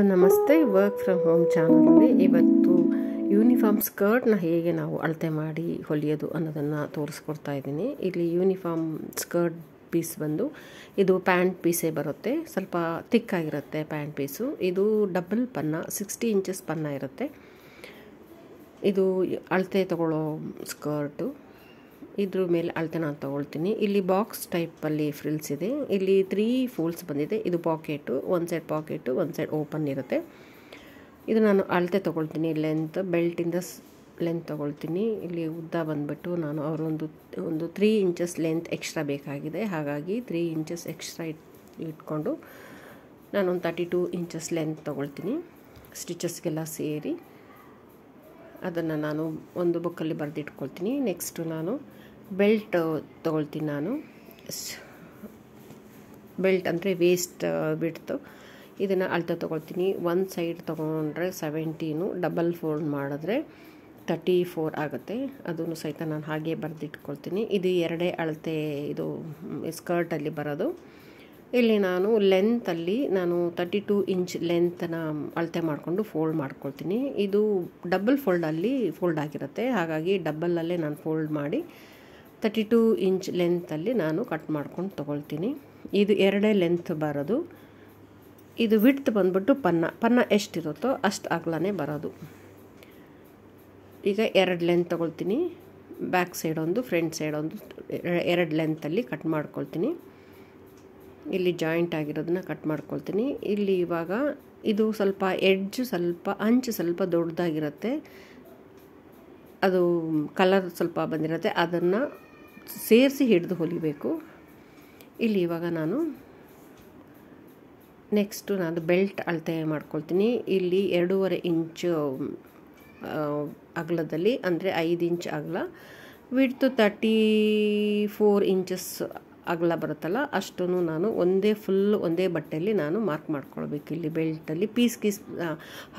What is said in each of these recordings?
ನಮಸ್ತೆ, work from home ಚಾನಲಲ್ಲಿ ಇವತ್ತು ಯೂನಿಫಾರ್ಮ್ ಸ್ಕರ್ಟ್ನ ಹೇಗೆ ನಾವು ಅಳತೆ ಮಾಡಿ ಹೊಲಿಯೋದು ಅನ್ನೋದನ್ನು ತೋರಿಸ್ಕೊಡ್ತಾ ಇದ್ದೀನಿ. ಇಲ್ಲಿ ಯೂನಿಫಾರ್ಮ್ ಸ್ಕರ್ಟ್ ಪೀಸ್ ಬಂದು ಇದು ಪ್ಯಾಂಟ್ ಪೀಸೇ ಬರುತ್ತೆ, ಸ್ವಲ್ಪ ತಿಕ್ಕಾಗಿರುತ್ತೆ ಪ್ಯಾಂಟ್ ಪೀಸು. ಇದು ಡಬಲ್ ಪನ್ನ, 60 ಇಂಚಸ್ ಪನ್ನ ಇರುತ್ತೆ. ಇದು ಅಳತೆ ತಗೊಳ್ಳೋ ಸ್ಕರ್ಟು. ಇದ್ರ ಮೇಲೆ ಅಳತೆ ನಾನು ತೊಗೊಳ್ತೀನಿ. ಇಲ್ಲಿ ಬಾಕ್ಸ್ ಟೈಪಲ್ಲಿ ಫ್ರಿಲ್ಸ್ ಇದೆ. ಇಲ್ಲಿ 3 ಫೋಲ್ಡ್ಸ್ ಬಂದಿದೆ. ಇದು ಪಾಕೆಟು, ಒಂದು ಸೈಡ್ ಪಾಕೆಟು, ಒಂದು ಸೈಡ್ ಓಪನ್ ಇರುತ್ತೆ. ಇದು ನಾನು ಅಳತೆ ತೊಗೊಳ್ತೀನಿ. ಬೆಲ್ಟಿಂದ ಲೆಂತ್ ತೊಗೊಳ್ತೀನಿ. ಇಲ್ಲಿ ಉದ್ದ ಬಂದುಬಿಟ್ಟು ನಾನು ಒಂದು 3 ಇಂಚಸ್ ಲೆಂತ್ ಎಕ್ಸ್ಟ್ರಾ ಬೇಕಾಗಿದೆ. ಹಾಗಾಗಿ 3 ಇಂಚಸ್ ಎಕ್ಸ್ಟ್ರಾ ಇಟ್ಕೊಂಡು ನಾನೊಂದು 32 ಇಂಚಸ್ ಲೆಂತ್ ತೊಗೊಳ್ತೀನಿ. ಸ್ಟಿಚಸ್ಗೆಲ್ಲ ಸೇರಿ ಅದನ್ನು ನಾನು ಒಂದು ಬುಕ್ಕಲ್ಲಿ ಬರೆದಿಟ್ಕೊಳ್ತೀನಿ. ನೆಕ್ಸ್ಟು ನಾನು ಬೆಲ್ಟ್ ತೊಗೊಳ್ತೀನಿ. ನಾನು ಬೆಲ್ಟ್ ಅಂದರೆ ವೇಸ್ಟ್ ಬಿಡ್ತು, ಇದನ್ನು ಅಳತೆ ತೊಗೊಳ್ತೀನಿ. ಒಂದು ಸೈಡ್ ತೊಗೊಂಡ್ರೆ 17, ಡಬಲ್ ಫೋಲ್ಡ್ ಮಾಡಿದ್ರೆ 34 ಆಗುತ್ತೆ. ಅದನ್ನು ಸಹಿತ ನಾನು ಹಾಗೆ ಬರೆದಿಟ್ಕೊಳ್ತೀನಿ. ಇದು ಎರಡೇ ಅಳತೆ ಇದು ಸ್ಕರ್ಟಲ್ಲಿ ಬರೋದು. ಇಲ್ಲಿ ನಾನು ಲೆಂತಲ್ಲಿ 32 ಇಂಚ್ ಲೆಂತನ್ನು ಅಳತೆ ಮಾಡಿಕೊಂಡು ಫೋಲ್ಡ್ ಮಾಡ್ಕೊಳ್ತೀನಿ. ಇದು ಡಬಲ್ ಫೋಲ್ಡ್ ಆಗಿರುತ್ತೆ. ಹಾಗಾಗಿ ಡಬಲಲ್ಲೇ ನಾನು ಫೋಲ್ಡ್ ಮಾಡಿ 32 ಇಂಚ್ ಲೆಂತಲ್ಲಿ ನಾನು ಕಟ್ ಮಾಡ್ಕೊಂಡು ತೊಗೊಳ್ತೀನಿ. ಇದು ಎರಡೇ ಲೆಂತ್ ಬರೋದು. ಇದು ವಿಡ್ತ್ ಬಂದ್ಬಿಟ್ಟು ಪನ್ನ ಎಷ್ಟಿರುತ್ತೋ ಅಷ್ಟು ಅಗಲನೇ ಬರೋದು. ಈಗ 2 ಲೆಂತ್ ತೊಗೊಳ್ತೀನಿ. ಬ್ಯಾಕ್ ಸೈಡ್ ಒಂದು, ಫ್ರಂಟ್ ಸೈಡ್ ಒಂದು, 2 ಲೆಂತಲ್ಲಿ ಕಟ್ ಮಾಡ್ಕೊಳ್ತೀನಿ. ಇಲ್ಲಿ ಜಾಯಿಂಟ್ ಆಗಿರೋದನ್ನ ಕಟ್ ಮಾಡ್ಕೊಳ್ತೀನಿ. ಇಲ್ಲಿ ಇವಾಗ ಇದು ಸ್ವಲ್ಪ ಅಂಚು ಸ್ವಲ್ಪ ದೊಡ್ಡದಾಗಿರುತ್ತೆ. ಅದು ಕಲರ್ ಸ್ವಲ್ಪ ಬಂದಿರುತ್ತೆ. ಅದನ್ನು ಸೇರಿಸಿ ಹಿಡಿದು ಹೊಲಿಬೇಕು. ಇಲ್ಲಿ ಇವಾಗ ನಾನು ಬೆಲ್ಟ್ ಅಳತೆ ಮಾಡ್ಕೊಳ್ತೀನಿ. ಇಲ್ಲಿ 2.5 ಇಂಚು ಅಗಲದಲ್ಲಿ, ಅಂದರೆ 5 ಇಂಚ್ ಅಗಲ, ವಿಡ್ತು 34 ಇಂಚಸ್ ಅಗಲ ಬರುತ್ತಲ್ಲ ಅಷ್ಟೂ ನಾನು ಒಂದೇ ಬಟ್ಟೆಯಲ್ಲಿ ನಾನು ಮಾರ್ಕ್ ಮಾಡ್ಕೊಳ್ಬೇಕು. ಇಲ್ಲಿ ಬೆಲ್ಟಲ್ಲಿ ಪೀಸ್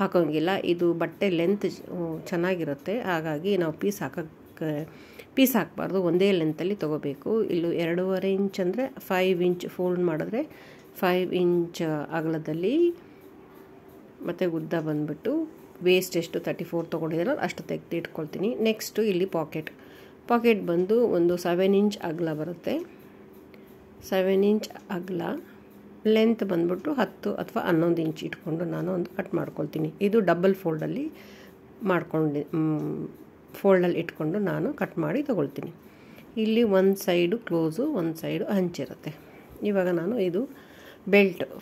ಹಾಕೋಂಗಿಲ್ಲ. ಇದು ಬಟ್ಟೆ ಲೆಂತ್ ಚೆನ್ನಾಗಿರುತ್ತೆ. ಹಾಗಾಗಿ ನಾವು ಪೀಸ್ ಹಾಕಬಾರ್ದು, ಒಂದೇ ಲೆಂತಲ್ಲಿ ತೊಗೋಬೇಕು. ಇಲ್ಲಿ 2.5 ಇಂಚ್ ಅಂದರೆ 5 ಇಂಚ್ ಫೋಲ್ಡ್ ಮಾಡಿದ್ರೆ 5 ಇಂಚ್ ಅಗಲದಲ್ಲಿ, ಮತ್ತು ಉದ್ದ ಬಂದುಬಿಟ್ಟು ವೇಸ್ಟ್ ಎಷ್ಟು 34 ತೊಗೊಂಡಿದ್ದೀರೋ ಅಷ್ಟು ತೆಗೆದು ಇಟ್ಕೊಳ್ತೀನಿ. ನೆಕ್ಸ್ಟು ಇಲ್ಲಿ ಪಾಕೆಟ್ ಬಂದು ಒಂದು 7 ಇಂಚ್ ಅಗಲ ಬರುತ್ತೆ. 7 ಇಂಚ್ ಅಗಲ, ಲೆಂತ್ ಬಂದ್ಬಿಟ್ಟು 10 ಅಥವಾ 11 ಇಂಚ್ ಇಟ್ಕೊಂಡು ನಾನು ಒಂದು ಕಟ್ ಮಾಡ್ಕೊಳ್ತೀನಿ. ಇದು ಡಬಲ್ ಫೋಲ್ಡಲ್ಲಿ ಇಟ್ಕೊಂಡು ನಾನು ಕಟ್ ಮಾಡಿ ತೊಗೊಳ್ತೀನಿ. ಇಲ್ಲಿ ಒಂದು ಸೈಡು ಕ್ಲೋಸು, ಒಂದು ಸೈಡು ಹಂಚಿರುತ್ತೆ. ಇವಾಗ ನಾನು ಇದು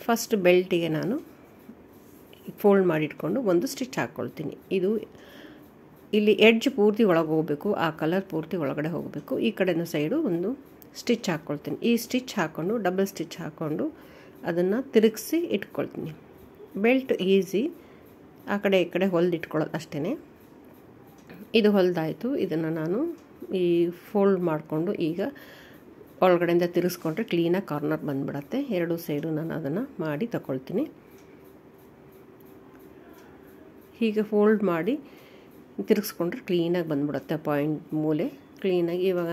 ಫಸ್ಟ್ ಬೆಲ್ಟಿಗೆ ನಾನು ಫೋಲ್ಡ್ ಮಾಡಿಟ್ಕೊಂಡು ಒಂದು ಸ್ಟಿಚ್ ಹಾಕ್ಕೊಳ್ತೀನಿ. ಇಲ್ಲಿ ಎಡ್ಜ್ ಪೂರ್ತಿ ಒಳಗೆ ಹೋಗಬೇಕು, ಆ ಕಲರ್ ಪೂರ್ತಿ ಒಳಗಡೆ ಹೋಗಬೇಕು. ಈ ಕಡೆನ ಸೈಡು ಒಂದು ಸ್ಟಿಚ್ ಹಾಕ್ಕೊಳ್ತೀನಿ. ಈ ಸ್ಟಿಚ್ ಹಾಕ್ಕೊಂಡು ಡಬಲ್ ಸ್ಟಿಚ್ ಹಾಕ್ಕೊಂಡು ಅದನ್ನು ತಿರುಗಿಸಿ ಇಟ್ಕೊಳ್ತೀನಿ. ಬೆಲ್ಟ್ ಈಸಿ, ಆ ಕಡೆ ಈ ಕಡೆ ಹೊಲಿದಿಟ್ಕೊಳ್ಳೋದು ಅಷ್ಟೇ. ಇದು ಹೊಲಿದಾಯಿತು. ಇದನ್ನು ನಾನು ಈ ಫೋಲ್ಡ್ ಮಾಡಿಕೊಂಡು ಈಗ ಒಳಗಡೆಯಿಂದ ತಿರುಗಿಸ್ಕೊಂಡ್ರೆ ಕ್ಲೀನಾಗಿ ಕಾರ್ನರ್ ಬಂದುಬಿಡತ್ತೆ. 2 ಸೈಡು ನಾನು ಅದನ್ನು ಮಾಡಿ ತಗೊಳ್ತೀನಿ. ಹೀಗೆ ಫೋಲ್ಡ್ ಮಾಡಿ ತಿರುಗಿಸ್ಕೊಂಡ್ರೆ ಕ್ಲೀನಾಗಿ ಬಂದುಬಿಡುತ್ತೆ ಪಾಯಿಂಟ್ ಮೂಲೆ ಕ್ಲೀನಾಗಿ. ಇವಾಗ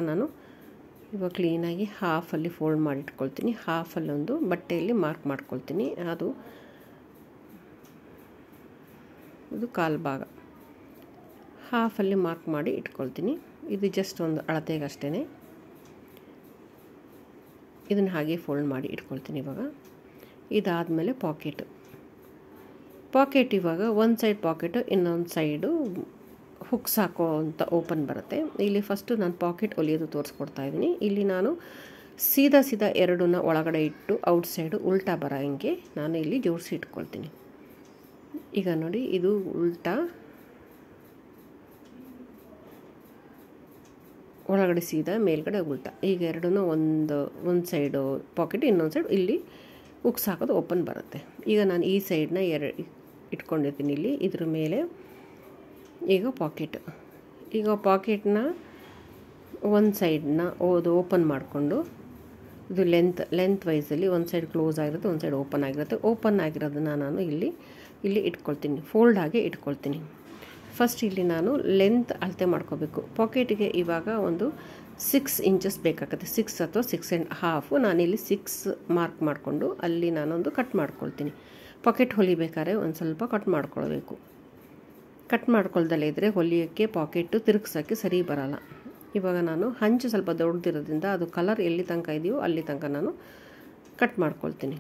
ಕ್ಲೀನಾಗಿ ಹಾಫಲ್ಲಿ ಫೋಲ್ಡ್ ಮಾಡಿ ಇಟ್ಕೊಳ್ತೀನಿ. ಹಾಫಲ್ಲಿ ಒಂದು ಬಟ್ಟೆಯಲ್ಲಿ ಮಾರ್ಕ್ ಮಾಡ್ಕೊಳ್ತೀನಿ. ಇದು ಕಾಲು ಭಾಗ ಹಾಫಲ್ಲಿ ಮಾರ್ಕ್ ಮಾಡಿ ಇಟ್ಕೊಳ್ತೀನಿ. ಇದು ಜಸ್ಟ್ ಒಂದು ಅಳತೆಗಷ್ಟೇ. ಇದನ್ನು ಹಾಗೆ ಫೋಲ್ಡ್ ಮಾಡಿ ಇಟ್ಕೊಳ್ತೀನಿ. ಇವಾಗ ಇದಾದಮೇಲೆ ಪಾಕೆಟ್ ಇವಾಗ ಒಂದು ಸೈಡ್ ಪಾಕೆಟು, ಇನ್ನೊಂದು ಸೈಡು ಹುಕ್ಸ್ ಹಾಕೋ ಅಂತ ಓಪನ್ ಬರುತ್ತೆ. ಇಲ್ಲಿ ಫಸ್ಟು ನಾನು ಪಾಕೆಟ್ ಹೊಲಿಯೋದು ತೋರಿಸ್ಕೊಡ್ತಾ ಇದ್ದೀನಿ. ಇಲ್ಲಿ ನಾನು ಸೀದಾ ಎರಡನ್ನ ಒಳಗಡೆ ಇಟ್ಟು ಔಟ್ಸೈಡು ಉಲ್ಟಾ ಬರೋ ಹಂಗೆ ನಾನು ಇಲ್ಲಿ ಜೋಡಿಸಿ ಇಟ್ಕೊಳ್ತೀನಿ. ಈಗ ನೋಡಿ, ಇದು ಉಲ್ಟಾ, ಒಳಗಡೆ ಸೀದಾ, ಮೇಲ್ಗಡೆ ಉಲ್ಟಾ. ಈಗ ಎರಡನ್ನೂ ಒಂದು ಸೈಡು ಪಾಕೆಟ್, ಇನ್ನೊಂದು ಸೈಡ್ ಇಲ್ಲಿ ಹುಕ್ಸ್ ಹಾಕೋದು ಓಪನ್ ಬರುತ್ತೆ. ಈಗ ನಾನು ಈ ಸೈಡನ್ನ ಇಟ್ಕೊಂಡಿರ್ತೀನಿ. ಇಲ್ಲಿ ಇದ್ರ ಮೇಲೆ ಈಗ ಪಾಕೆಟ್ನ ಒಂದು ಸೈಡನ್ನ ಓಪನ್ ಮಾಡಿಕೊಂಡು, ಇದು ಲೆಂತ್ ವೈಸಲ್ಲಿ ಒಂದು ಸೈಡ್ ಕ್ಲೋಸ್ ಆಗಿರುತ್ತೆ, ಒಂದು ಸೈಡ್ ಓಪನ್ ಆಗಿರುತ್ತೆ. ಓಪನ್ ಆಗಿರೋದನ್ನು ನಾನು ಇಲ್ಲಿ ಇಟ್ಕೊಳ್ತೀನಿ, ಫೋಲ್ಡ್ ಆಗಿ ಇಟ್ಕೊಳ್ತೀನಿ. ಫಸ್ಟ್ ಇಲ್ಲಿ ನಾನು ಲೆಂತ್ ಅಳತೆ ಮಾಡ್ಕೋಬೇಕು. ಪಾಕೆಟಿಗೆ ಇವಾಗ ಒಂದು 6 ಇಂಚಸ್ ಬೇಕಾಗುತ್ತೆ, 6 ಅಥವಾ 6.5. ನಾನಿಲ್ಲಿ 6 ಮಾರ್ಕ್ ಮಾಡಿಕೊಂಡು ಅಲ್ಲಿ ನಾನೊಂದು ಕಟ್ ಮಾಡ್ಕೊಳ್ತೀನಿ. ಪಾಕೆಟ್ ಹೊಲಿಬೇಕಾದ್ರೆ ಒಂದು ಸ್ವಲ್ಪ ಕಟ್ ಮಾಡ್ಕೊಳ್ಬೇಕು. ಕಟ್ ಮಾಡ್ಕೊಳ್ದಲ್ಲೇ ಇದ್ದರೆ ಹೊಲಿಯೋಕ್ಕೆ ಪಾಕೆಟು ತಿರುಗ್ಸೋಕ್ಕೆ ಸರಿ ಬರೋಲ್ಲ. ಇವಾಗ ನಾನು ಹಂಚು ಸ್ವಲ್ಪ ದೊಡ್ಡದಿರೋದ್ರಿಂದ ಅದು ಕಲರ್ ಎಲ್ಲಿ ತನಕ ಇದೆಯೋ ಅಲ್ಲಿ ತನಕ ನಾನು ಕಟ್ ಮಾಡ್ಕೊಳ್ತೀನಿ.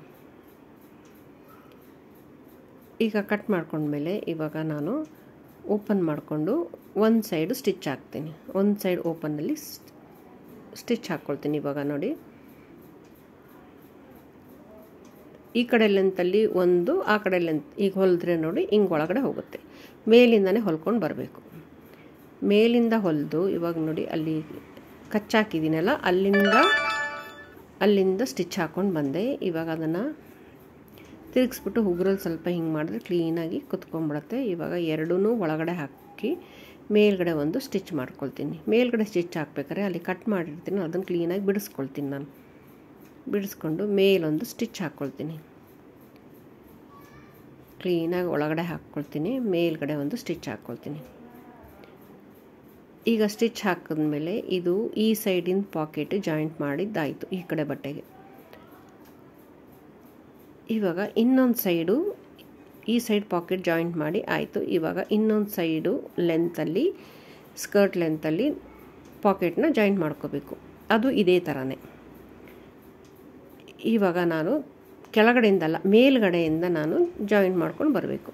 ಈಗ ಕಟ್ ಮಾಡ್ಕೊಂಡ್ಮೇಲೆ ಇವಾಗ ನಾನು ಓಪನ್ ಮಾಡಿಕೊಂಡು ಒಂದು ಸೈಡು ಸ್ಟಿಚ್ ಹಾಕ್ತೀನಿ. ಒಂದು ಸೈಡ್ ಓಪನ್ನಲ್ಲಿ ಸ್ಟಿಚ್ ಹಾಕ್ಕೊಳ್ತೀನಿ. ಇವಾಗ ನೋಡಿ ಈ ಕಡೆ ಲೆಂತಲ್ಲಿ ಒಂದು, ಆ ಕಡೆ ಲೆಂತ್ ಈಗ ಹೊಲಿದ್ರೆ ನೋಡಿ ಹಿಂಗೆ ಒಳಗಡೆ ಹೋಗುತ್ತೆ. ಮೇಲಿಂದನೇ ಹೊಲ್ಕೊಂಡು ಬರಬೇಕು. ಮೇಲಿಂದ ಹೊಲಿದು ಇವಾಗ ನೋಡಿ ಅಲ್ಲಿ ಕಚ್ಚಾಕಿದ್ದೀನಲ್ಲ ಅಲ್ಲಿಂದ ಸ್ಟಿಚ್ ಹಾಕ್ಕೊಂಡು ಬಂದೆ. ಇವಾಗ ಅದನ್ನು ತಿರುಗಿಸ್ಬಿಟ್ಟು ಉಗುರಲ್ಲಿ ಸ್ವಲ್ಪ ಹಿಂಗೆ ಮಾಡಿದ್ರೆ ಕ್ಲೀನಾಗಿ ಕುತ್ಕೊಂಡ್ಬಿಡುತ್ತೆ. ಇವಾಗ ಎರಡೂ ಒಳಗಡೆ ಹಾಕಿ ಮೇಲ್ಗಡೆ ಒಂದು ಸ್ಟಿಚ್ ಮಾಡ್ಕೊಳ್ತೀನಿ. ಮೇಲ್ಗಡೆ ಸ್ಟಿಚ್ ಹಾಕ್ಬೇಕಾದ್ರೆ ಅಲ್ಲಿ ಕಟ್ ಮಾಡಿರ್ತೀನಿ, ಅದನ್ನು ಕ್ಲೀನಾಗಿ ಬಿಡಿಸ್ಕೊಳ್ತೀನಿ. ನಾನು ಬಿಡಿಸ್ಕೊಂಡು ಮೇಲೊಂದು ಸ್ಟಿಚ್ ಹಾಕ್ಕೊಳ್ತೀನಿ. ಕ್ಲೀನಾಗಿ ಒಳಗಡೆ ಹಾಕ್ಕೊಳ್ತೀನಿ, ಮೇಲ್ಗಡೆ ಒಂದು ಸ್ಟಿಚ್ ಹಾಕ್ಕೊಳ್ತೀನಿ. ಈಗ ಸ್ಟಿಚ್ ಹಾಕಿದ್ಮೇಲೆ ಇದು ಈ ಸೈಡಿನ ಪಾಕೆಟ್ ಜಾಯಿಂಟ್ ಮಾಡಿದ್ದಾಯಿತು ಈ ಕಡೆ ಬಟ್ಟೆಗೆ. ಇವಾಗ ಇನ್ನೊಂದು ಸೈಡು ಈ ಸೈಡ್ ಪಾಕೆಟ್ ಜಾಯಿಂಟ್ ಮಾಡಿ ಆಯಿತು. ಇವಾಗ ಇನ್ನೊಂದು ಸೈಡು ಲೆಂತಲ್ಲಿ, ಸ್ಕರ್ಟ್ ಲೆಂತಲ್ಲಿ ಪಾಕೆಟ್ನ ಜಾಯಿಂಟ್ ಮಾಡ್ಕೋಬೇಕು. ಅದು ಇದೇ ಥರನೇ. ಇವಾಗ ನಾನು ಕೆಳಗಡೆಯಿಂದಲ್ಲ ಮೇಲ್ಗಡೆಯಿಂದ ನಾನು ಜಾಯಿಂಟ್ ಮಾಡ್ಕೊಂಡು ಬರಬೇಕು.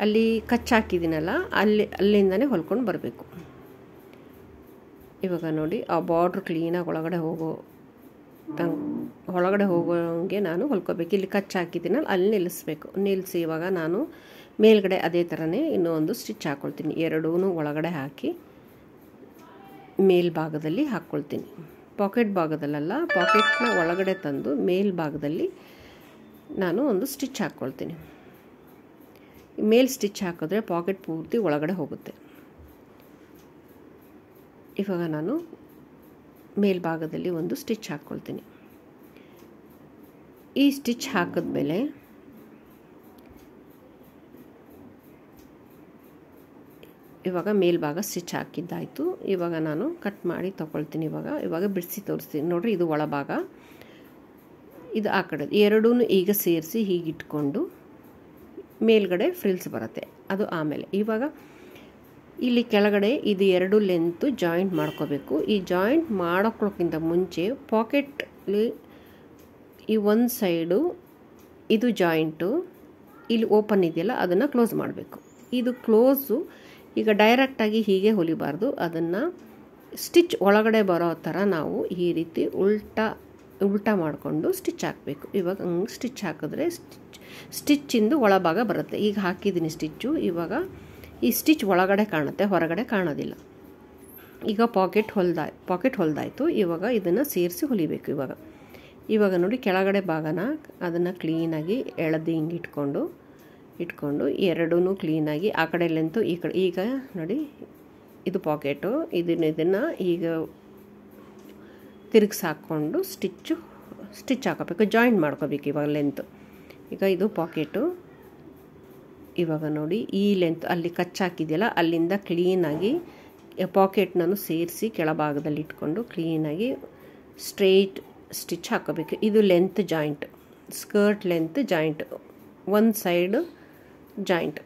ಅಲ್ಲಿ ಕಚ್ಚಾಕಿದ್ದೀನಲ್ಲ ಅಲ್ಲಿಂದನೇ ಹೊಲ್ಕೊಂಡು ಬರಬೇಕು. ಇವಾಗ ನೋಡಿ ಆ ಬಾರ್ಡ್ರ್ ಕ್ಲೀನಾಗಿ ಒಳಗಡೆ ಹೋಗೋಂಗೆ ನಾನು ಹೊಲ್ಕೋಬೇಕು. ಇಲ್ಲಿ ಕಚ್ಚಾಕಿದ್ದೀನಲ್ಲ ಅಲ್ಲಿ ನಿಲ್ಲಿಸಿ ಇವಾಗ ನಾನು ಮೇಲ್ಗಡೆ ಅದೇ ಥರನೇ ಇನ್ನೂ ಒಂದು ಸ್ಟಿಚ್ ಹಾಕ್ಕೊಳ್ತೀನಿ. ಎರಡೂ ಒಳಗಡೆ ಹಾಕಿ ಮೇಲ್ಭಾಗದಲ್ಲಿ ಹಾಕ್ಕೊಳ್ತೀನಿ. ಪಾಕೆಟ್ ಭಾಗದಲ್ಲ, ಪಾಕೆಟ್ನ ಒಳಗಡೆ ತಂದು ಮೇಲ್ಭಾಗದಲ್ಲಿ ನಾನು ಒಂದು ಸ್ಟಿಚ್ ಹಾಕ್ಕೊಳ್ತೀನಿ. ಮೇಲ್ ಸ್ಟಿಚ್ ಹಾಕಿದ್ರೆ ಪಾಕೆಟ್ ಪೂರ್ತಿ ಒಳಗಡೆ ಹೋಗುತ್ತೆ. ಇವಾಗ ನಾನು ಮೇಲ್ಭಾಗದಲ್ಲಿ ಒಂದು ಸ್ಟಿಚ್ ಹಾಕ್ಕೊಳ್ತೀನಿ. ಈ ಸ್ಟಿಚ್ ಹಾಕಿದ್ಮೇಲೆ ಇವಾಗ ಮೇಲ್ಭಾಗ ಸ್ಟಿಚ್ ಹಾಕಿದ್ದಾಯಿತು. ಇವಾಗ ನಾನು ಕಟ್ ಮಾಡಿ ತೊಗೊಳ್ತೀನಿ. ಇವಾಗ ಬಿಡಿಸಿ ತೋರಿಸ್ತೀನಿ ನೋಡಿರಿ. ಇದು ಒಳಭಾಗ, ಇದು ಆ ಕಡೆ. ಎರಡೂ ಈಗ ಸೇರಿಸಿ ಹೀಗಿಟ್ಕೊಂಡು ಮೇಲ್ಗಡೆ ಫ್ರಿಲ್ಸ್ ಬರುತ್ತೆ, ಅದು ಆಮೇಲೆ. ಇವಾಗ ಇಲ್ಲಿ ಕೆಳಗಡೆ ಇದು ಎರಡು ಲೆಂತು ಜಾಯಿಂಟ್ ಮಾಡ್ಕೋಬೇಕು. ಈ ಜಾಯಿಂಟ್ ಮಾಡೋಕ್ಕಿಂತ ಮುಂಚೆ ಪಾಕೆಟ್ಲಿ ಈ ಒಂದು ಸೈಡು ಇದು ಜಾಯಿಂಟು ಇಲ್ಲಿ ಓಪನ್ ಇದೆಯಲ್ಲ ಅದನ್ನು ಕ್ಲೋಸ್ ಮಾಡಬೇಕು. ಇದು ಕ್ಲೋಸು ಈಗ ಡೈರೆಕ್ಟಾಗಿ ಹೀಗೆ ಹೊಲಿಬಾರ್ದು. ಅದನ್ನು ಸ್ಟಿಚ್ ಒಳಗಡೆ ಬರೋ ಥರ ನಾವು ಈ ರೀತಿ ಉಲ್ಟಾ ಮಾಡಿಕೊಂಡು ಸ್ಟಿಚ್ ಹಾಕಬೇಕು. ಇವಾಗ ಹಂಗೆ ಸ್ಟಿಚ್ ಹಾಕಿದ್ರೆ ಸ್ಟಿಚ್ಚಿಂದು ಒಳಭಾಗ ಬರುತ್ತೆ. ಈಗ ಹಾಕಿದ್ದೀನಿ ಸ್ಟಿಚ್ಚು. ಇವಾಗ ಈ ಸ್ಟಿಚ್ ಒಳಗಡೆ ಕಾಣುತ್ತೆ, ಹೊರಗಡೆ ಕಾಣೋದಿಲ್ಲ. ಈಗ ಪಾಕೆಟ್ ಹೊಲ್ದಾಯಿತು. ಇವಾಗ ಇದನ್ನು ಸೇರಿಸಿ ಹೊಲಿಬೇಕು. ಇವಾಗ ನೋಡಿ ಕೆಳಗಡೆ ಭಾಗನ ಅದನ್ನು ಕ್ಲೀನಾಗಿ ಎಳೆದು ಹಿಂಗೆ ಇಟ್ಕೊಂಡು ಎರಡೂ ಕ್ಲೀನಾಗಿ ಆ ಕಡೆ ಲೆಂತು ಈ ಕಡೆ. ಈಗ ನೋಡಿ ಇದು ಪಾಕೆಟು, ಇದನ್ನು ಈಗ ತಿರುಗಿಸಿ ಹಾಕ್ಕೊಂಡು ಸ್ಟಿಚ್ ಹಾಕೋಬೇಕು, ಜಾಯಿಂಟ್ ಮಾಡ್ಕೋಬೇಕು. ಇವಾಗ ಲೆಂತು ಈಗ ಇದು ಪಾಕೆಟು. ಇವಾಗ ನೋಡಿ ಈ ಲೆಂತ್ ಅಲ್ಲಿ ಕಚ್ಚಾಕಿದೆಯಲ್ಲ ಅಲ್ಲಿಂದ ಕ್ಲೀನಾಗಿ ಪಾಕೆಟ್ನೂ ಸೇರಿಸಿ ಕೆಳಭಾಗದಲ್ಲಿ ಇಟ್ಕೊಂಡು ಕ್ಲೀನಾಗಿ ಸ್ಟ್ರೈಟ್ ಸ್ಟಿಚ್ ಹಾಕೋಬೇಕು. ಇದು length joint, skirt length joint, ಒಂದು ಸೈಡು ಜಾಯಿಂಟ್.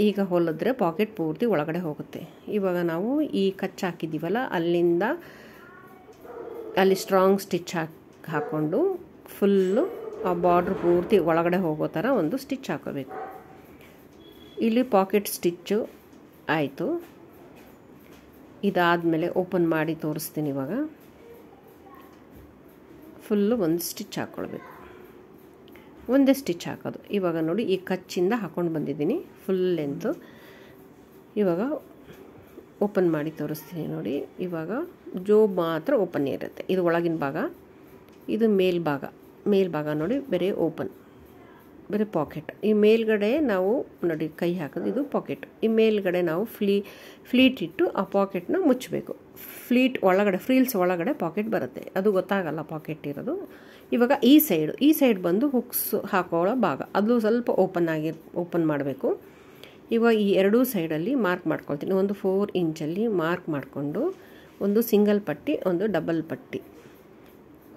ಈಗ ಹೊಲಿದ್ರೆ ಪಾಕೆಟ್ ಪೂರ್ತಿ ಒಳಗಡೆ ಹೋಗುತ್ತೆ. ಇವಾಗ ನಾವು ಈ ಕಚ್ಚಾಕಿದ್ದೀವಲ್ಲ ಅಲ್ಲಿ ಸ್ಟ್ರಾಂಗ್ ಸ್ಟಿಚ್ ಹಾಕ್ಕೊಂಡು ಫುಲ್ಲು ಆ ಬಾರ್ಡ್ರ್ ಪೂರ್ತಿ ಒಳಗಡೆ ಹೋಗೋ ಥರ ಒಂದು ಸ್ಟಿಚ್ ಹಾಕೋಬೇಕು. ಇಲ್ಲಿ ಪಾಕೆಟ್ ಸ್ಟಿಚ್ಚು ಆಯಿತು. ಇದಾದಮೇಲೆ ಓಪನ್ ಮಾಡಿ ತೋರಿಸ್ತೀನಿ. ಇವಾಗ ಫುಲ್ಲು ಒಂದು ಸ್ಟಿಚ್ ಹಾಕ್ಕೊಳ್ಬೇಕು, ಒಂದೇ ಸ್ಟಿಚ್ ಹಾಕೋದು. ಇವಾಗ ನೋಡಿ ಈ ಕಚ್ಚಿಂದ ಹಾಕ್ಕೊಂಡು ಬಂದಿದ್ದೀನಿ ಫುಲ್ ಲೆಂತು. ಇವಾಗ ಓಪನ್ ಮಾಡಿ ತೋರಿಸ್ತೀನಿ ನೋಡಿ. ಇವಾಗ ಜೋಬ್ ಮಾತ್ರ ಓಪನ್ ಇರುತ್ತೆ, ಇದು ಒಳಗಿನ ಭಾಗ. ಇದು ಮೇಲ್ಭಾಗ ನೋಡಿ ಬೇರೆ ಓಪನ್, ಬೇರೆ ಪಾಕೆಟ್. ಈ ಮೇಲ್ಗಡೆ ನಾವು ನೋಡಿ ಕೈ ಹಾಕೋದು, ಇದು ಪಾಕೆಟ್. ಈ ಮೇಲ್ಗಡೆ ನಾವು ಫ್ಲೀಟ್ ಇಟ್ಟು ಆ ಪಾಕೆಟ್ನ ಮುಚ್ಚಬೇಕು. ಫ್ರೀಲ್ಸ್ ಒಳಗಡೆ ಪಾಕೆಟ್ ಬರುತ್ತೆ, ಅದು ಗೊತ್ತಾಗಲ್ಲ ಪಾಕೆಟ್ ಇರೋದು. ಇವಾಗ ಈ ಸೈಡ್ ಬಂದು ಹುಕ್ಸ್ ಹಾಕೊಳ್ಳೋ ಭಾಗ, ಅದು ಸ್ವಲ್ಪ ಓಪನ್ ಮಾಡಬೇಕು. ಇವಾಗ ಈ ಎರಡೂ ಸೈಡಲ್ಲಿ ಮಾರ್ಕ್ ಮಾಡ್ಕೊಳ್ತೀನಿ. ಒಂದು 4 ಇಂಚಲ್ಲಿ ಮಾರ್ಕ್ ಮಾಡಿಕೊಂಡು ಒಂದು ಸಿಂಗಲ್ ಪಟ್ಟಿ, ಒಂದು ಡಬಲ್ ಪಟ್ಟಿ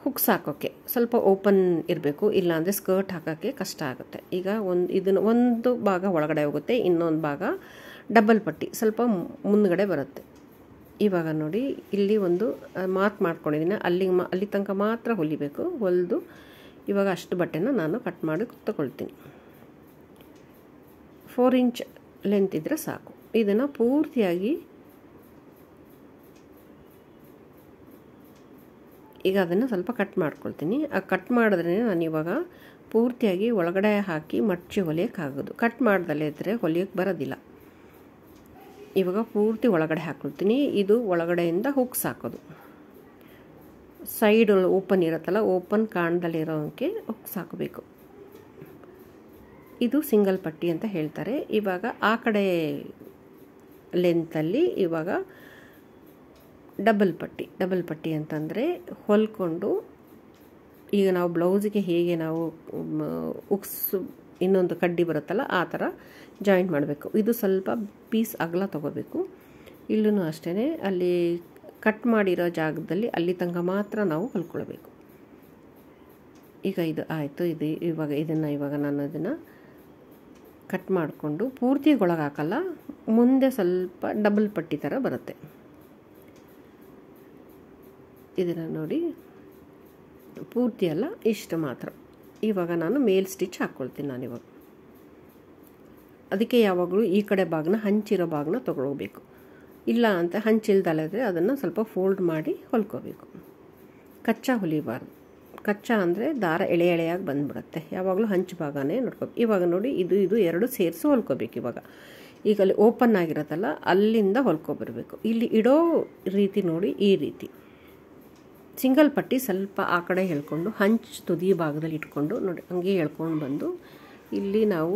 ಹುಕ್ಸ್ ಹಾಕೋಕ್ಕೆ ಸ್ವಲ್ಪ ಓಪನ್ ಇರಬೇಕು, ಇಲ್ಲಾಂದರೆ ಸ್ಕರ್ಟ್ ಹಾಕೋಕ್ಕೆ ಕಷ್ಟ ಆಗುತ್ತೆ. ಈಗ ಒಂದು ಭಾಗ ಒಳಗಡೆ ಹೋಗುತ್ತೆ, ಇನ್ನೊಂದು ಭಾಗ ಡಬಲ್ ಪಟ್ಟಿ ಸ್ವಲ್ಪ ಮುಂದ್ಗಡೆ ಬರುತ್ತೆ. ಇವಾಗ ನೋಡಿ ಇಲ್ಲಿ ಒಂದು ಮಾರ್ಕ್ ಮಾಡ್ಕೊಂಡಿದ್ದೀನಿ, ಅಲ್ಲಿ ತನಕ ಮಾತ್ರ ಹೊಲಿಬೇಕು. ಹೊಲಿದು ಇವಾಗ ಅಷ್ಟು ಬಟ್ಟೆನ ನಾನು ಕಟ್ ಮಾಡಿ ತಗೊಳ್ತೀನಿ. 4 ಇಂಚ್ ಲೆಂತ್ ಇದ್ದರೆ ಸಾಕು. ಇದನ್ನು ಪೂರ್ತಿಯಾಗಿ ಈಗ ಅದನ್ನು ಸ್ವಲ್ಪ ಕಟ್ ಮಾಡ್ಕೊಳ್ತೀನಿ. ಕಟ್ ಮಾಡಿದ್ರೆ ನಾನು ಇವಾಗ ಪೂರ್ತಿಯಾಗಿ ಒಳಗಡೆ ಹಾಕಿ ಮಡ್ಚಿ ಹೊಲಿಯೋಕ್ಕಾಗೋದು. ಕಟ್ ಮಾಡ್ದಲ್ಲೇ ಇದ್ದರೆ ಹೊಲಿಯೋಕ್ಕೆ ಬರೋದಿಲ್ಲ. ಇವಾಗ ಪೂರ್ತಿ ಒಳಗಡೆ ಹಾಕ್ಕೊಳ್ತೀನಿ. ಇದು ಒಳಗಡೆಯಿಂದ ಹುಕ್ಸ್ ಹಾಕೋದು. ಸೈಡ್ ಓಪನ್ ಇರುತ್ತಲ್ಲ, ಓಪನ್ ಕಾಣ್ದಲ್ಲಿರೋಕ್ಕೆ ಹುಕ್ಸ್ ಹಾಕಬೇಕು. ಇದು ಸಿಂಗಲ್ ಪಟ್ಟಿ ಅಂತ ಹೇಳ್ತಾರೆ. ಇವಾಗ ಆ ಕಡೆ ಲೆಂತಲ್ಲಿ ಇವಾಗ ಡಬಲ್ ಪಟ್ಟಿ ಅಂತಂದರೆ ಹೊಲ್ಕೊಂಡು ಈಗ ನಾವು ಬ್ಲೌಸಿಗೆ ಹೇಗೆ ನಾವು ಉಕ್ಸ್ ಇನ್ನೊಂದು ಕಡ್ಡಿ ಬರುತ್ತಲ್ಲ ಆ ಥರ ಜಾಯಿಂಟ್ ಮಾಡಬೇಕು. ಇದು ಸ್ವಲ್ಪ ಪೀಸ್ ಅಗಲ ತೊಗೋಬೇಕು. ಇಲ್ಲೂ ಅಷ್ಟೇ ಅಲ್ಲಿ ಕಟ್ ಮಾಡಿರೋ ಜಾಗದಲ್ಲಿ ಅಲ್ಲಿ ತನಕ ಮಾತ್ರ ನಾವು ಹೊಲ್ಕೊಳ್ಬೇಕು. ಈಗ ಇದು ಆಯಿತು. ಇವಾಗ ನಾನು ಅದನ್ನು ಕಟ್ ಮಾಡಿಕೊಂಡು ಪೂರ್ತಿ ಒಳಗೆ ಹಾಕಲ್ಲ, ಮುಂದೆ ಸ್ವಲ್ಪ ಡಬಲ್ ಪಟ್ಟಿ ಥರ ಬರುತ್ತೆ. ಇದನ್ನು ನೋಡಿ ಪೂರ್ತಿ ಅಲ್ಲ, ಇಷ್ಟು ಮಾತ್ರ. ಇವಾಗ ನಾನು ಮೇಲ್ ಸ್ಟಿಚ್ ಹಾಕ್ಕೊಳ್ತೀನಿ. ನಾನಿವಾಗ ಅದಕ್ಕೆ ಯಾವಾಗಲೂ ಈ ಕಡೆ ಭಾಗನ ಹಂಚಿರೋ ಭಾಗನ ತೊಗೊಳ್ಬೇಕು. ಇಲ್ಲ ಅಂತ ಹಂಚಿಲ್ದಲ್ಲದ್ರೆ ಅದನ್ನು ಸ್ವಲ್ಪ ಫೋಲ್ಡ್ ಮಾಡಿ ಹೊಲ್ಕೋಬೇಕು. ಕಚ್ಚಾ ಹೊಲಿಬಾರ್ದು. ಕಚ್ಚಾ ಅಂದರೆ ದಾರ ಎಳೆಯಾಗಿ ಬಂದುಬಿಡುತ್ತೆ. ಯಾವಾಗಲೂ ಹಂಚು ಭಾಗನೇ ನೋಡ್ಕೋಬೇಕು. ಇವಾಗ ನೋಡಿ ಇದು ಎರಡು ಸೇರಿಸಿ ಹೊಲ್ಕೋಬೇಕು. ಇವಾಗ ಈಗ ಅಲ್ಲಿ ಓಪನ್ ಆಗಿರುತ್ತಲ್ಲ ಅಲ್ಲಿಂದ ಹೊಲ್ಕೊಬರ್ಬೇಕು. ಇಲ್ಲಿ ಇಡೋ ರೀತಿ ನೋಡಿ, ಈ ರೀತಿ ಸಿಂಗಲ್ ಪಟ್ಟಿ ಸ್ವಲ್ಪ ಆ ಕಡೆ ಹೇಳ್ಕೊಂಡು ಹಂಚು ತುದಿ ಭಾಗದಲ್ಲಿ ಇಟ್ಕೊಂಡು ನೋಡಿ ಹಂಗೆ ಹೇಳ್ಕೊಂಡು ಬಂದು ಇಲ್ಲಿ ನಾವು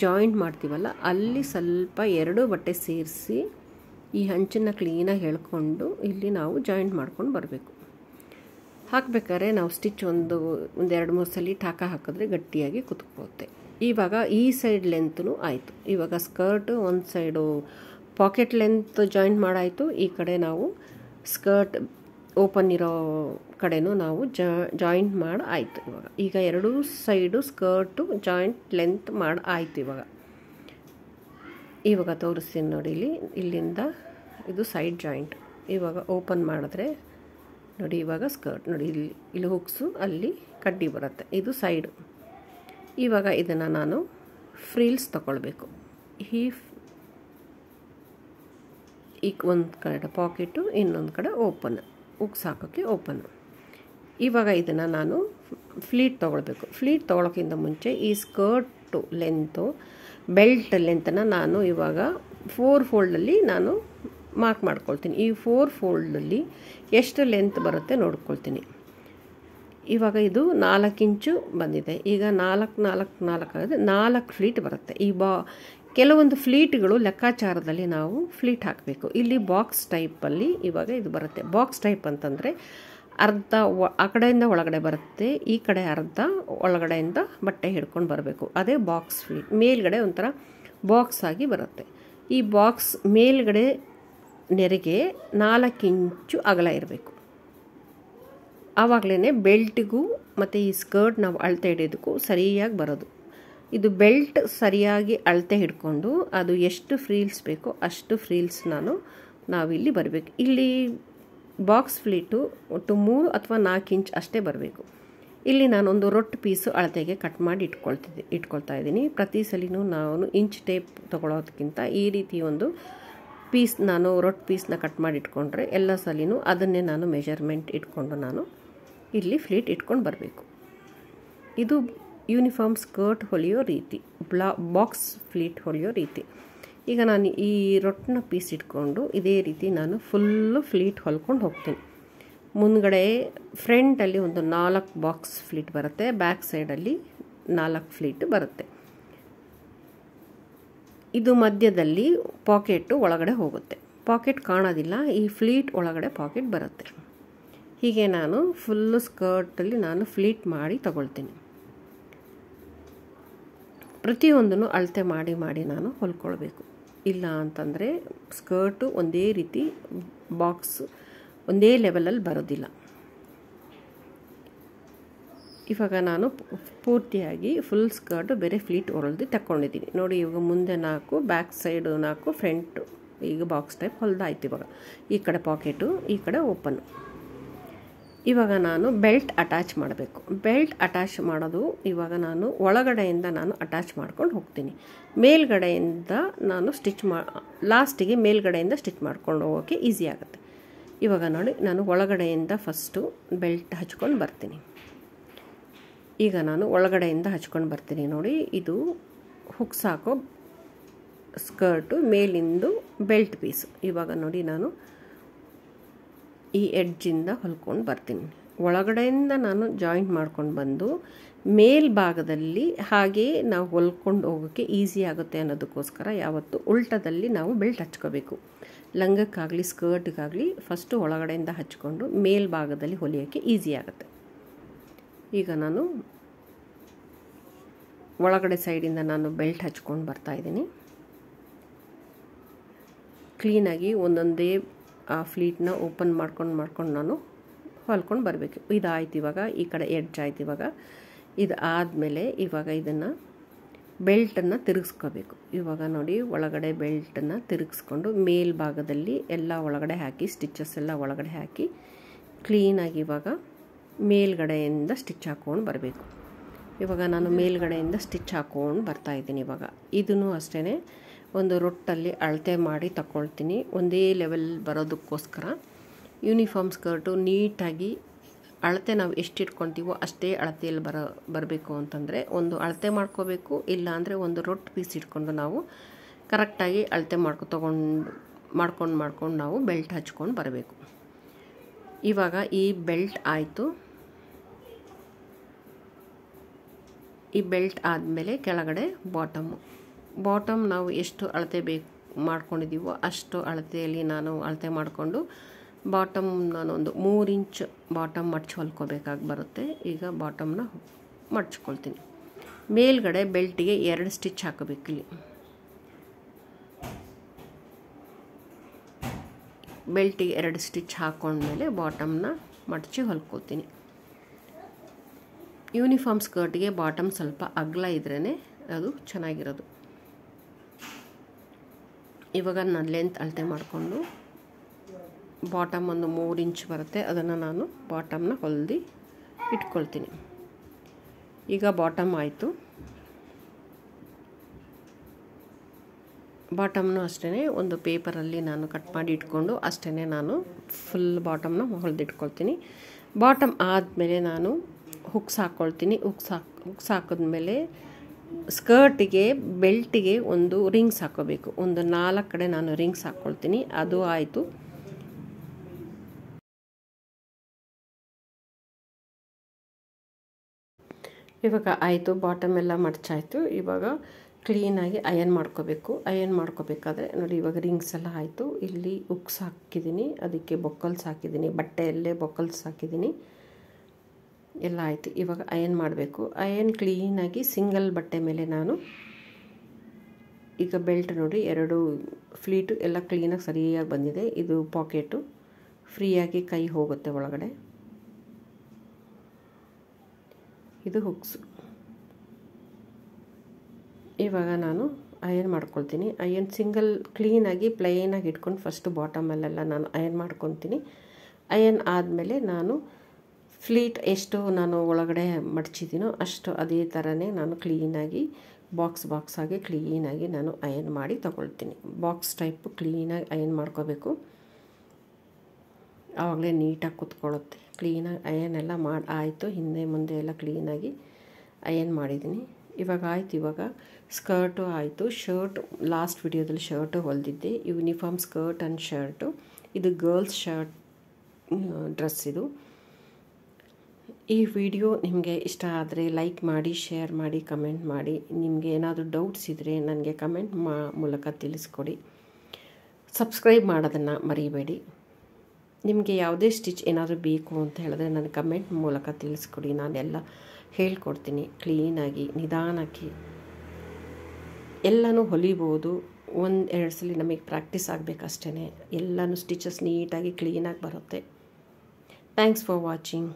ಜಾಯಿಂಟ್ ಮಾಡ್ತೀವಲ್ಲ ಅಲ್ಲಿ ಸ್ವಲ್ಪ 2 ಬಟ್ಟೆ ಸೇರಿಸಿ ಈ ಹಂಚನ್ನು ಕ್ಲೀನಾಗಿ ಹೇಳ್ಕೊಂಡು ಇಲ್ಲಿ ನಾವು ಜಾಯಿಂಟ್ ಮಾಡ್ಕೊಂಡು ಬರಬೇಕು. ಹಾಕಬೇಕಾದ್ರೆ ನಾವು ಸ್ಟಿಚ್ ಒಂದು 2-3 ಸಲ ಟಾಕ ಹಾಕಿದ್ರೆ ಗಟ್ಟಿಯಾಗಿ ಕುತ್ಕೊಳ್ಳುತ್ತೆ. ಇವಾಗ ಈ ಸೈಡ್ ಲೆಂತ್ನು ಆಯಿತು. ಇವಾಗ ಸ್ಕರ್ಟ್ ಒಂದು ಸೈಡು ಪಾಕೆಟ್ ಲೆಂತ್ ಜಾಯಿಂಟ್ ಮಾಡಾಯಿತು. ಈ ಕಡೆ ನಾವು ಸ್ಕರ್ಟ್ ಓಪನ್ ಇರೋ ಕಡೆನೂ ನಾವು ಜಾಯಿಂಟ್ ಮಾಡಿ ಆಯಿತು. ಈಗ ಎರಡೂ ಸೈಡು ಸ್ಕರ್ಟು ಜಾಯಿಂಟ್ ಲೆಂತ್ ಮಾಡಿ ಆಯಿತು. ಇವಾಗ ತೋರಿಸ್ತೀನಿ ನೋಡಿ. ಇಲ್ಲಿಂದ ಇದು ಸೈಡ್ ಜಾಯಿಂಟ್. ಇವಾಗ ಓಪನ್ ಮಾಡಿದ್ರೆ ನೋಡಿ, ಇವಾಗ ಸ್ಕರ್ಟ್ ನೋಡಿ, ಇಲ್ಲಿ ಹುಕ್ಸು ಅಲ್ಲಿ ಕಡ್ಡಿ ಬರುತ್ತೆ. ಇದು ಸೈಡು. ಇವಾಗ ಇದನ್ನು ನಾನು ಫ್ರಿಲ್ಸ್ ತಗೊಳ್ಬೇಕು. ಈಗ ಒಂದು ಕಡೆ ಪಾಕೆಟು, ಇನ್ನೊಂದು ಕಡೆ ಓಪನ್, ಹುಕ್ಸ್ ಹಾಕೋಕ್ಕೆ ಓಪನ್. ಇವಾಗ ಇದನ್ನು ನಾನು ಫ್ಲೀಟ್ ತೊಗೊಳ್ಬೇಕು. ಫ್ಲೀಟ್ ತೊಗೊಳೋಕ್ಕಿಂತ ಮುಂಚೆ ಈ ಸ್ಕರ್ಟು ಲೆಂತು ಬೆಲ್ಟ್ ಲೆಂತನ್ನು ನಾನು ಇವಾಗ 4 ಫೋಲ್ಡಲ್ಲಿ ನಾನು ಮಾರ್ಕ್ ಮಾಡ್ಕೊಳ್ತೀನಿ. ಈ 4 ಫೋಲ್ಡಲ್ಲಿ ಎಷ್ಟು ಲೆಂತ್ ಬರುತ್ತೆ ನೋಡ್ಕೊಳ್ತೀನಿ. ಇವಾಗ ಇದು 4 ಇಂಚು ಬಂದಿದೆ. ಈಗ 4 ಆಗಿದೆ, 4 ಫ್ಲೀಟ್ ಬರುತ್ತೆ. ಕೆಲವೊಂದು ಫ್ಲೀಟ್ಗಳು ಲೆಕ್ಕಾಚಾರದಲ್ಲಿ ನಾವು ಫ್ಲೀಟ್ ಹಾಕಬೇಕು. ಇಲ್ಲಿ ಬಾಕ್ಸ್ ಟೈಪಲ್ಲಿ ಇವಾಗ ಇದು ಬರುತ್ತೆ. ಬಾಕ್ಸ್ ಟೈಪ್ ಅಂತಂದರೆ ಅರ್ಧ ಆ ಕಡೆಯಿಂದ ಒಳಗಡೆ ಬರುತ್ತೆ, ಈ ಕಡೆ ಅರ್ಧ ಒಳಗಡೆಯಿಂದ ಬಟ್ಟೆ ಹಿಡ್ಕೊಂಡು ಬರಬೇಕು. ಅದೇ ಬಾಕ್ಸ್ ಫ್ಲೀಟ್. ಮೇಲ್ಗಡೆ ಒಂಥರ ಬಾಕ್ಸ್ ಆಗಿ ಬರುತ್ತೆ. ಈ ಬಾಕ್ಸ್ ಮೇಲ್ಗಡೆ ನೆರಿಗೆ 4 ಇಂಚು ಅಗಲ ಇರಬೇಕು. ಆವಾಗಲೇ ಬೆಲ್ಟಿಗೂ ಮತ್ತು ಈ ಸ್ಕರ್ಟ್ ನಾವು ಅಳತೆ ಹಿಡಿಯೋದಕ್ಕೂ ಸರಿಯಾಗಿ ಬರೋದು. ಇದು ಬೆಲ್ಟ್ ಸರಿಯಾಗಿ ಅಳತೆ ಹಿಡ್ಕೊಂಡು ಅದು ಎಷ್ಟು ಫ್ರೀಲ್ಸ್ ಬೇಕೋ ಅಷ್ಟು ಫ್ರೀಲ್ಸ್ ನಾವಿಲ್ಲಿ ಬರಬೇಕು. ಇಲ್ಲಿ ಬಾಕ್ಸ್ ಫ್ಲೀಟು ಒಟ್ಟು 3 ಅಥವಾ 4 ಇಂಚ್ ಅಷ್ಟೇ ಬರಬೇಕು. ಇಲ್ಲಿ ನಾನೊಂದು ರೊಟ್ಟು ಪೀಸು ಅಳತೆಗೆ ಕಟ್ ಮಾಡಿ ಇಟ್ಕೊಳ್ತಾ ಇದ್ದೀನಿ. ಪ್ರತಿ ಸಲಿನೂ ನಾನು ಇಂಚ್ ಟೇಪ್ ತೊಗೊಳೋದಕ್ಕಿಂತ ಈ ರೀತಿ ಒಂದು ಪೀಸ್ ನಾನು ರೊಟ್ಟು ಪೀಸ್ನ ಕಟ್ ಮಾಡಿ ಇಟ್ಕೊಂಡ್ರೆ ಎಲ್ಲ ಸಲಿನೂ ಅದನ್ನೇ ನಾನು ಮೆಜರ್ಮೆಂಟ್ ಇಟ್ಕೊಂಡು ನಾನು ಇಲ್ಲಿ ಫ್ಲೀಟ್ ಇಟ್ಕೊಂಡು ಬರಬೇಕು. ಇದು ಯೂನಿಫಾರ್ಮ್ ಸ್ಕರ್ಟ್ ಹೊಲಿಯೋ ರೀತಿ, ಬಾಕ್ಸ್ ಫ್ಲೀಟ್ ಹೊಲಿಯೋ ರೀತಿ. ಈಗ ನಾನು ಈ ರೊಟ್ಟನ್ನ ಪೀಸ್ ಇಟ್ಕೊಂಡು ಇದೇ ರೀತಿ ನಾನು ಫುಲ್ಲು ಫ್ಲೀಟ್ ಹೊಲ್ಕೊಂಡು ಹೋಗ್ತೀನಿ. ಮುಂದ್ಗಡೆ ಫ್ರಂಟಲ್ಲಿ ಒಂದು 4 ಬಾಕ್ಸ್ ಫ್ಲೀಟ್ ಬರುತ್ತೆ, ಬ್ಯಾಕ್ ಸೈಡಲ್ಲಿ 4 ಫ್ಲೀಟ್ ಬರುತ್ತೆ. ಇದು ಮಧ್ಯದಲ್ಲಿ ಪಾಕೆಟು ಒಳಗಡೆ ಹೋಗುತ್ತೆ. ಪಾಕೆಟ್ ಕಾಣೋದಿಲ್ಲ, ಈ ಫ್ಲೀಟ್ ಒಳಗಡೆ ಪಾಕೆಟ್ ಬರುತ್ತೆ. ಹೀಗೆ ನಾನು ಫುಲ್ಲು ಸ್ಕರ್ಟಲ್ಲಿ ನಾನು ಫ್ಲೀಟ್ ಮಾಡಿ ತಗೊಳ್ತೀನಿ. ಪ್ರತಿಯೊಂದನ್ನು ಅಳತೆ ಮಾಡಿ ನಾನು ಹೊಲ್ಕೊಳ್ಬೇಕು. ಇಲ್ಲ ಅಂತಂದರೆ ಸ್ಕರ್ಟು ಒಂದೇ ರೀತಿ ಬಾಕ್ಸ್ ಒಂದೇ ಲೆವೆಲಲ್ಲಿ ಬರೋದಿಲ್ಲ. ಇವಾಗ ನಾನು ಪೂರ್ತಿಯಾಗಿ ಫುಲ್ ಸ್ಕರ್ಟ್ ಬೇರೆ ಫ್ಲೀಟ್ ಹೊಲ್ದು ತಗೊಂಡಿದ್ದೀನಿ ನೋಡಿ. ಇವಾಗ ಮುಂದೆ 4, ಬ್ಯಾಕ್ ಸೈಡು 4, ಫ್ರಂಟ್ ಈಗ ಬಾಕ್ಸ್ ಟೈಪ್ ಹೊಲ್ದಾಯ್ತು. ಇವಾಗ ಈ ಕಡೆ ಪಾಕೆಟು, ಈ ಕಡೆ ಓಪನ್. ಇವಾಗ ನಾನು ಬೆಲ್ಟ್ ಅಟ್ಯಾಚ್ ಮಾಡಬೇಕು. ಬೆಲ್ಟ್ ಅಟ್ಯಾಚ್ ಮಾಡೋದು ಇವಾಗ ನಾನು ಒಳಗಡೆಯಿಂದ ನಾನು ಅಟ್ಯಾಚ್ ಮಾಡ್ಕೊಂಡು ಹೋಗ್ತೀನಿ. ಮೇಲ್ಗಡೆಯಿಂದ ನಾನು ಲಾಸ್ಟಿಗೆ ಮೇಲ್ಗಡೆಯಿಂದ ಸ್ಟಿಚ್ ಮಾಡ್ಕೊಂಡು ಹೋಗೋಕ್ಕೆ ಈಸಿ ಆಗುತ್ತೆ. ಇವಾಗ ನೋಡಿ ನಾನು ಒಳಗಡೆಯಿಂದ ಫಸ್ಟು ಬೆಲ್ಟ್ ಹಚ್ಕೊಂಡು ಬರ್ತೀನಿ. ಈಗ ನಾನು ಒಳಗಡೆಯಿಂದ ಹಚ್ಕೊಂಡು ಬರ್ತೀನಿ ನೋಡಿ. ಇದು ಹುಕ್ಸ್ ಹಾಕೋ ಸ್ಕರ್ಟು, ಮೇಲಿಂದು ಬೆಲ್ಟ್ ಪೀಸ್. ಇವಾಗ ನೋಡಿ ನಾನು ಈ ಎಡ್ಜಿಂದ ಹೊಲ್ಕೊಂಡು ಬರ್ತೀನಿ. ಒಳಗಡೆಯಿಂದ ನಾನು ಜಾಯಿಂಟ್ ಮಾಡ್ಕೊಂಡು ಬಂದು ಮೇಲ್ಭಾಗದಲ್ಲಿ ಹಾಗೇ ನಾವು ಹೊಲ್ಕೊಂಡು ಹೋಗೋಕ್ಕೆ ಈಸಿ ಆಗುತ್ತೆ ಅನ್ನೋದಕ್ಕೋಸ್ಕರ ಯಾವತ್ತು ಉಲ್ಟದಲ್ಲಿ ನಾವು ಬೆಲ್ಟ್ ಹಚ್ಕೋಬೇಕು. ಲಂಗಕ್ಕಾಗಲಿ ಸ್ಕರ್ಟ್ಗಾಗಲಿ ಫಸ್ಟು ಒಳಗಡೆಯಿಂದ ಹಚ್ಕೊಂಡು ಮೇಲ್ಭಾಗದಲ್ಲಿ ಹೊಲಿಯೋಕ್ಕೆ ಈಸಿ ಆಗುತ್ತೆ. ಈಗ ನಾನು ಒಳಗಡೆ ಸೈಡಿಂದ ನಾನು ಬೆಲ್ಟ್ ಹಚ್ಕೊಂಡು ಬರ್ತಾಯಿದ್ದೀನಿ. ಕ್ಲೀನಾಗಿ ಒಂದೊಂದೇ ಆ ಫ್ಲೀಟ್ನ ಓಪನ್ ಮಾಡ್ಕೊಂಡು ನಾನು ಹೊಲ್ಕೊಂಡು ಬರಬೇಕು. ಇದಾಯ್ತು. ಇವಾಗ ಈ ಕಡೆ ಎಡ್ಜ್ ಆಯ್ತು. ಇವಾಗ ಇದು ಆದಮೇಲೆ ಇವಾಗ ಇದನ್ನು ಬೆಲ್ಟನ್ನು ತಿರುಗಿಸ್ಕೋಬೇಕು. ಇವಾಗ ನೋಡಿ ಒಳಗಡೆ ಬೆಲ್ಟನ್ನು ತಿರುಗಿಸ್ಕೊಂಡು ಮೇಲ್ಭಾಗದಲ್ಲಿ ಎಲ್ಲ ಒಳಗಡೆ ಹಾಕಿ ಸ್ಟಿಚಸ್ ಎಲ್ಲ ಒಳಗಡೆ ಹಾಕಿ ಕ್ಲೀನಾಗಿ ಇವಾಗ ಮೇಲ್ಗಡೆಯಿಂದ ಸ್ಟಿಚ್ ಹಾಕ್ಕೊಂಡು ಬರಬೇಕು. ಇವಾಗ ನಾನು ಮೇಲ್ಗಡೆಯಿಂದ ಸ್ಟಿಚ್ ಹಾಕ್ಕೊಂಡು ಬರ್ತಾಯಿದ್ದೀನಿ. ಇವಾಗ ಇದನ್ನು ಅಷ್ಟೇ ಒಂದು ರೊಟ್ಟಲ್ಲಿ ಅಳತೆ ಮಾಡಿ ತಗೊಳ್ತೀನಿ, ಒಂದೇ ಲೆವೆಲ್ ಬರೋದಕ್ಕೋಸ್ಕರ. ಯೂನಿಫಾರ್ಮ್ ಸ್ಕರ್ಟು ನೀಟಾಗಿ ಅಳತೆ ನಾವು ಎಷ್ಟು ಇಟ್ಕೊತೀವೋ ಅಷ್ಟೇ ಅಳತೆಯಲ್ಲಿ ಬರಬೇಕು ಅಂತಂದರೆ ಒಂದು ಅಳತೆ ಮಾಡ್ಕೋಬೇಕು. ಇಲ್ಲಾಂದರೆ ಒಂದು ರೊಟ್ಟು ಪೀಸ್ ಇಟ್ಕೊಂಡು ನಾವು ಕರೆಕ್ಟಾಗಿ ಅಳತೆ ಮಾಡ್ಕೊಂಡು ನಾವು ಬೆಲ್ಟ್ ಹಚ್ಕೊಂಡು ಬರಬೇಕು. ಇವಾಗ ಈ ಬೆಲ್ಟ್ ಆಯಿತು. ಈ ಬೆಲ್ಟ್ ಆದಮೇಲೆ ಕೆಳಗಡೆ ಬಾಟಮ್ ನಾವು ಎಷ್ಟು ಅಳತೆ ಮಾಡ್ಕೊಂಡಿದ್ದೀವೋ ಅಷ್ಟು ಅಳತೆಯಲ್ಲಿ ನಾನು ಅಳತೆ ಮಾಡಿಕೊಂಡು ಬಾಟಮ್ ನಾನೊಂದು 3 ಇಂಚ್ ಬಾಟಮ್ ಮಡ್ಚಿ ಹೊಲ್ಕೋಬೇಕಾಗಿ ಬರುತ್ತೆ. ಈಗ ಬಾಟಮ್ನ ಮಡ್ಚ್ಕೊಳ್ತೀನಿ. ಮೇಲ್ಗಡೆ ಬೆಲ್ಟಿಗೆ 2 ಸ್ಟಿಚ್ ಹಾಕಬೇಕು. ಇಲ್ಲಿ ಬೆಲ್ಟಿಗೆ 2 ಸ್ಟಿಚ್ ಹಾಕೊಂಡ್ಮೇಲೆ ಬಾಟಮ್ನ ಮಡ್ಚಿ ಹೊಲ್ಕೋತೀನಿ. ಯೂನಿಫಾರ್ಮ್ ಸ್ಕರ್ಟ್ಗೆ ಬಾಟಮ್ ಸ್ವಲ್ಪ ಅಗಲ ಇದ್ರೇ ಅದು ಚೆನ್ನಾಗಿರೋದು. ಇವಾಗ ನಾನು ಲೆಂತ್ ಅಳತೆ ಮಾಡಿಕೊಂಡು ಬಾಟಮ್ ಒಂದು 3 ಇಂಚ್ ಬರುತ್ತೆ, ಅದನ್ನು ನಾನು ಬಾಟಮ್ನ ಹೊಲ್ದು ಇಟ್ಕೊಳ್ತೀನಿ. ಈಗ ಬಾಟಮ್ ಆಯಿತು. ಬಾಟಮ್ನು ಅಷ್ಟೇ ಒಂದು ಪೇಪರಲ್ಲಿ ನಾನು ಕಟ್ ಮಾಡಿ ಇಟ್ಕೊಂಡು ಅಷ್ಟೇ ನಾನು ಫುಲ್ ಬಾಟಮ್ನ ಹೊಲ್ದಿಟ್ಕೊಳ್ತೀನಿ. ಬಾಟಮ್ ಆದಮೇಲೆ ನಾನು ಹುಕ್ಸ್ ಹಾಕ್ಕೊಳ್ತೀನಿ. ಹುಕ್ಸ್ ಹಾಕಿದ್ಮೇಲೆ ಸ್ಕರ್ಟಿಗೆ ಬೆಲ್ಟಿಗೆ ಒಂದು ರಿಂಗ್ಸ್ ಹಾಕೋಬೇಕು. ಒಂದು 4 ಕಡೆ ನಾನು ರಿಂಗ್ಸ್ ಹಾಕ್ಕೊಳ್ತೀನಿ. ಅದು ಆಯಿತು. ಇವಾಗ ಆಯಿತು, ಬಾಟಮ್ ಎಲ್ಲ ಮಡ್ಚಾಯಿತು. ಇವಾಗ ಕ್ಲೀನಾಗಿ ಅಯನ್ ಮಾಡ್ಕೋಬೇಕು. ಅಯನ್ ಮಾಡ್ಕೋಬೇಕಾದ್ರೆ ನೋಡಿ ಇವಾಗ ರಿಂಗ್ಸ್ ಎಲ್ಲ ಆಯಿತು. ಇಲ್ಲಿ ಹುಕ್ಸ್ ಹಾಕಿದ್ದೀನಿ, ಅದಕ್ಕೆ ಬೊಕ್ಕಲ್ಸ್ ಹಾಕಿದ್ದೀನಿ, ಬಟ್ಟೆಯಲ್ಲೇ ಬೊಕ್ಕಲ್ಸ್ ಹಾಕಿದ್ದೀನಿ, ಎಲ್ಲ ಆಯಿತು. ಇವಾಗ ಅಯನ್ ಮಾಡಬೇಕು. ಅಯನ್ ಕ್ಲೀನಾಗಿ ಸಿಂಗಲ್ ಬಟ್ಟೆ ಮೇಲೆ ನಾನು ಈಗ ಬೆಲ್ಟ್ ನೋಡಿ 2 ಫ್ಲೀಟು ಎಲ್ಲ ಕ್ಲೀನಾಗಿ ಸರಿಯಾಗಿ ಬಂದಿದೆ. ಇದು ಪಾಕೆಟು ಫ್ರೀಯಾಗಿ ಕೈ ಹೋಗುತ್ತೆ ಒಳಗಡೆ. ಇದು ಹುಕ್ಸ್. ಇವಾಗ ನಾನು ಅಯನ್ ಮಾಡ್ಕೊಳ್ತೀನಿ. ಅಯನ್ ಸಿಂಗಲ್ ಕ್ಲೀನಾಗಿ ಪ್ಲೈನಾಗಿ ಇಟ್ಕೊಂಡು ಫಸ್ಟು ಬಾಟಮಲ್ಲೆಲ್ಲ ನಾನು ಅಯನ್ ಮಾಡ್ಕೊತೀನಿ. ಅಯನ್ ಆದಮೇಲೆ ನಾನು ಫ್ಲೀಟ್ ಎಷ್ಟು ನಾನು ಒಳಗಡೆ ಮಡ್ಚಿದ್ದೀನೋ ಅಷ್ಟು ಅದೇ ಥರನೇ ನಾನು ಕ್ಲೀನಾಗಿ ಬಾಕ್ಸ್ ಆಗಿ ಕ್ಲೀನಾಗಿ ನಾನು ಅಯನ್ ಮಾಡಿ ತಗೊಳ್ತೀನಿ. ಬಾಕ್ಸ್ ಟೈಪು ಕ್ಲೀನಾಗಿ ಅಯನ್ ಮಾಡ್ಕೋಬೇಕು. ಆವಾಗಲೇ ನೀಟಾಗಿ ಕೂತ್ಕೊಳ್ಳುತ್ತೆ. ಕ್ಲೀನಾಗಿ ಅಯನ್ ಎಲ್ಲ ಆಯಿತು. ಹಿಂದೆ ಮುಂದೆ ಎಲ್ಲ ಕ್ಲೀನಾಗಿ ಅಯನ್ ಮಾಡಿದ್ದೀನಿ. ಇವಾಗ ಆಯಿತು. ಇವಾಗ ಸ್ಕರ್ಟು ಆಯಿತು. ಶರ್ಟ್ ಲಾಸ್ಟ್ ವಿಡಿಯೋದಲ್ಲಿ ಶರ್ಟು ಹೊಲಿದಿದ್ದೆ. Uniform skirt and shirt. ಇದು ಗರ್ಲ್ಸ್ ಶರ್ಟ್ ಡ್ರೆಸ್. ಇದು ಈ ವಿಡಿಯೋ ನಿಮಗೆ ಇಷ್ಟ ಆದರೆ ಲೈಕ್ ಮಾಡಿ, ಶೇರ್ ಮಾಡಿ, ಕಮೆಂಟ್ ಮಾಡಿ. ನಿಮಗೆ ಏನಾದರೂ ಡೌಟ್ಸ್ ಇದ್ದರೆ ನನಗೆ ಕಮೆಂಟ್ ಮೂಲಕ ತಿಳಿಸ್ಕೊಡಿ. ಸಬ್ಸ್ಕ್ರೈಬ್ ಮಾಡೋದನ್ನು ಮರಿಬೇಡಿ. ನಿಮಗೆ ಯಾವುದೇ ಸ್ಟಿಚ್ ಏನಾದರೂ ಬೇಕು ಅಂತ ಹೇಳಿದ್ರೆ ನನಗೆ ಕಮೆಂಟ್ ಮೂಲಕ ತಿಳಿಸ್ಕೊಡಿ. ನಾನೆಲ್ಲ ಹೇಳ್ಕೊಡ್ತೀನಿ ಕ್ಲೀನಾಗಿ, ನಿಧಾನಕ್ಕೆ. ಎಲ್ಲನೂ ಹೊಲಿಬೋದು. 1-2 ಸಲ ನಮಗೆ ಪ್ರಾಕ್ಟೀಸ್ ಆಗಬೇಕಷ್ಟೇ. ಎಲ್ಲನೂ ಸ್ಟಿಚಸ್ ನೀಟಾಗಿ ಕ್ಲೀನಾಗಿ ಬರುತ್ತೆ. Thanks for watching.